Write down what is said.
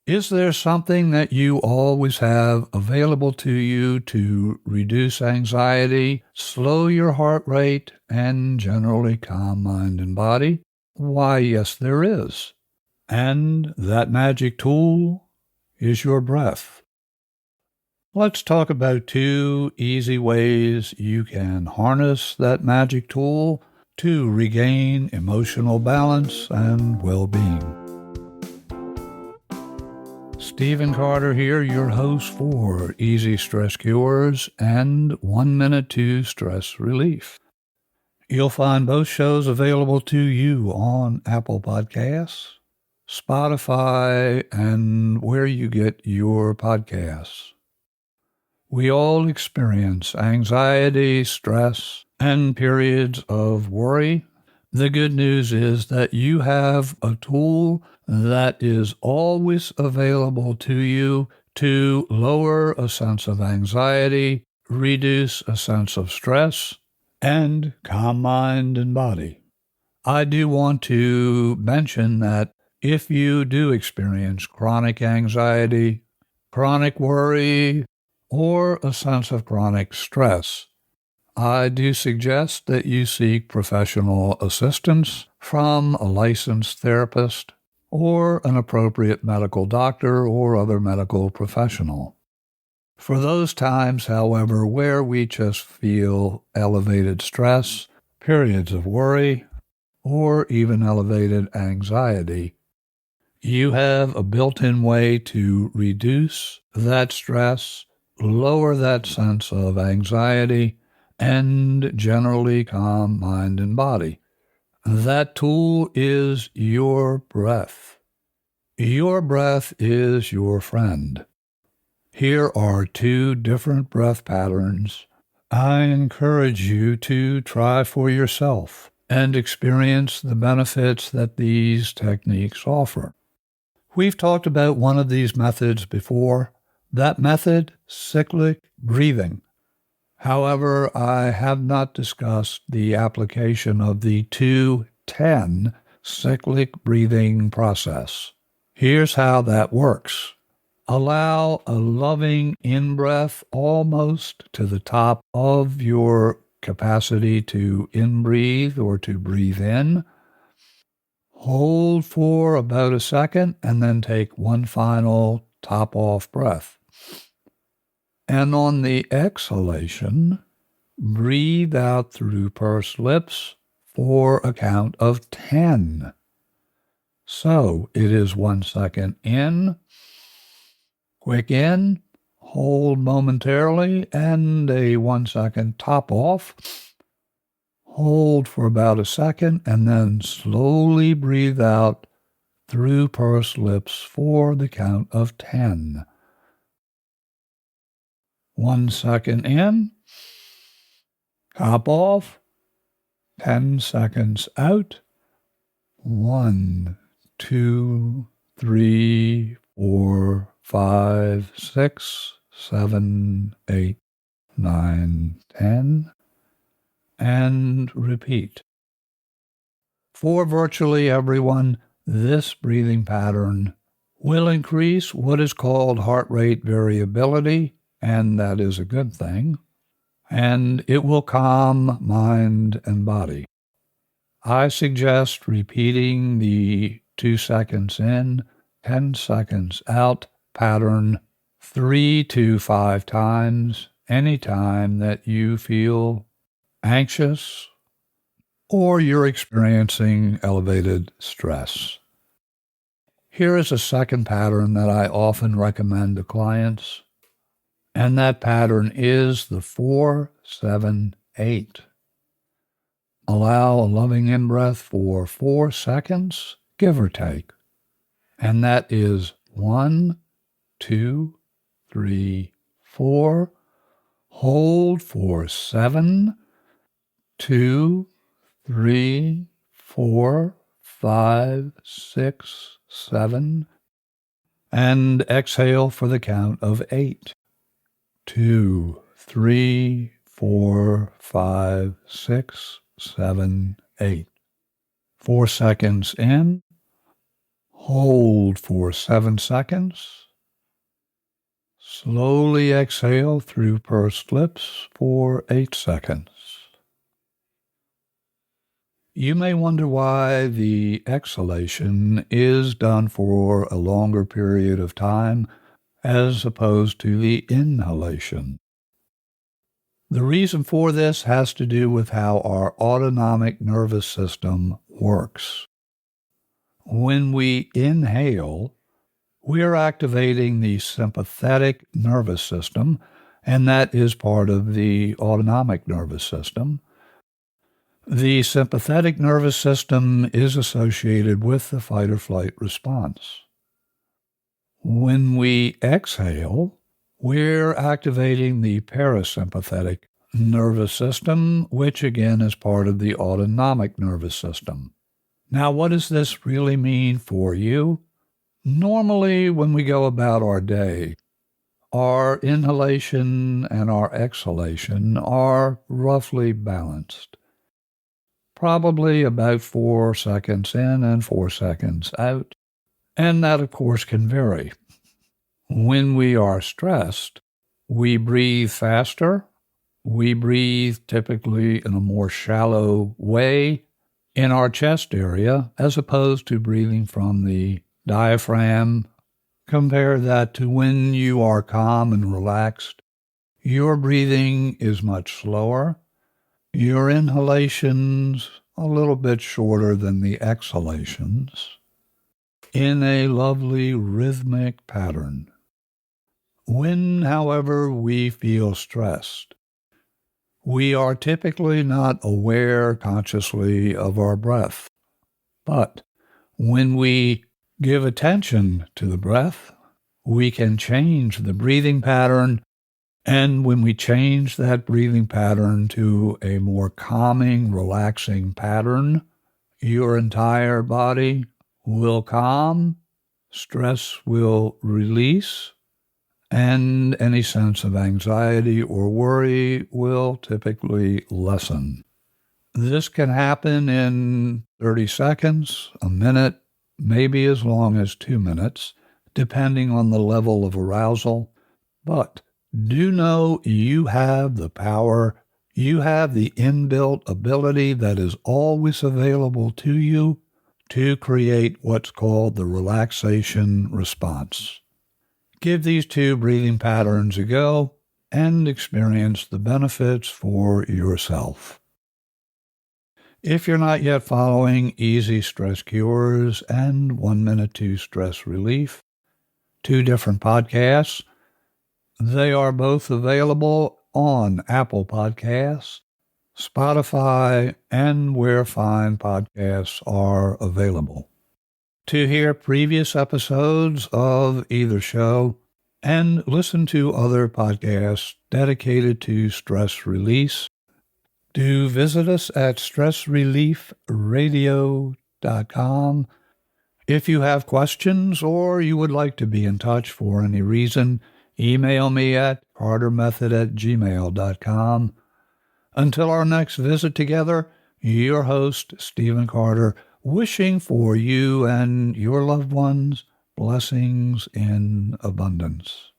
Is there something that you always have available to you to reduce anxiety, slow your heart rate, and generally calm mind and body? Why, yes, there is. And that magic tool is your breath. Let's talk about 2 easy ways you can harness that magic tool to regain emotional balance and well-being. Stephen Carter here, your host for Easy Stress Cures and 1 Minute to Stress Relief. You'll find both shows available to you on Apple Podcasts, Spotify, and where you get your podcasts. We all experience anxiety, stress, and periods of worry. The good news is that you have a tool that is always available to you to lower a sense of anxiety, reduce a sense of stress, and calm mind and body. I do want to mention that if you do experience chronic anxiety, chronic worry, or a sense of chronic stress, I do suggest that you seek professional assistance from a licensed therapist or an appropriate medical doctor or other medical professional. For those times, however, where we just feel elevated stress, periods of worry, or even elevated anxiety, you have a built-in way to reduce that stress, lower that sense of anxiety, and generally calm mind and body. That tool is your breath. Your breath is your friend. Here are 2 different breath patterns I encourage you to try for yourself and experience the benefits that these techniques offer. We've talked about one of these methods before. That method, cyclic breathing. However, I have not discussed the application of the 2-10 cyclic breathing process. Here's how that works. Allow a loving in-breath almost to the top of your capacity to in-breathe or to breathe in. Hold for about a second and then take one final top-off breath. And on the exhalation, breathe out through pursed lips for a count of 10. So it is 1 second in, quick in, hold momentarily, and a 1 second top off. Hold for about a second, and then slowly breathe out through pursed lips for the count of 10. 1 second in, top off, 10 seconds out. 1, 2, 3, 4, 5, 6, 7, 8, 9, 10, and repeat. For virtually everyone, this breathing pattern will increase what is called heart rate variability, and that is a good thing, and it will calm mind and body. I suggest repeating the 2 seconds in, 10 seconds out pattern 3 to 5 times anytime that you feel anxious or you're experiencing elevated stress. Here is a second pattern that I often recommend to clients, and that pattern is the 4-7-8. Allow a loving in-breath for 4 seconds, give or take. And that is 1, 2, 3, 4. Hold for 7, 2, 3, 4, 5, 6, 7. And exhale for the count of 8. 2, 3, 4, 5, 6, 7, 8. 4 seconds in. Hold for 7 seconds. Slowly exhale through pursed lips for 8 seconds. You may wonder why the exhalation is done for a longer period of time as opposed to the inhalation. The reason for this has to do with how our autonomic nervous system works. When we inhale, we're activating the sympathetic nervous system, and that is part of the autonomic nervous system. The sympathetic nervous system is associated with the fight or flight response. When we exhale, we're activating the parasympathetic nervous system, which again is part of the autonomic nervous system. Now, what does this really mean for you? Normally, when we go about our day, our inhalation and our exhalation are roughly balanced. Probably about 4 seconds in and 4 seconds out. And that, of course, can vary. When we are stressed, we breathe faster. We breathe typically in a more shallow way in our chest area, as opposed to breathing from the diaphragm. Compare that to when you are calm and relaxed. Your breathing is much slower. Your inhalations a little bit shorter than the exhalations, in a lovely rhythmic pattern. When, however, we feel stressed, we are typically not aware consciously of our breath. But when we give attention to the breath, we can change the breathing pattern. And when we change that breathing pattern to a more calming, relaxing pattern, your entire body will calm, stress will release, and any sense of anxiety or worry will typically lessen. This can happen in 30 seconds, a minute, maybe as long as 2 minutes, depending on the level of arousal. But do know you have the power, you have the inbuilt ability that is always available to you to create what's called the relaxation response. Give these 2 breathing patterns a go and experience the benefits for yourself. If you're not yet following Easy Stress Cures and 1 Minute to Stress Relief, 2 different podcasts, they are both available on Apple Podcasts, Spotify, and where fine podcasts are available. To hear previous episodes of either show and listen to other podcasts dedicated to stress release, do visit us at stressreliefradio.com. If you have questions or you would like to be in touch for any reason, email me at cartermethod@gmail.com. Until our next visit together, your host, Stephen Carter, wishing for you and your loved ones blessings in abundance.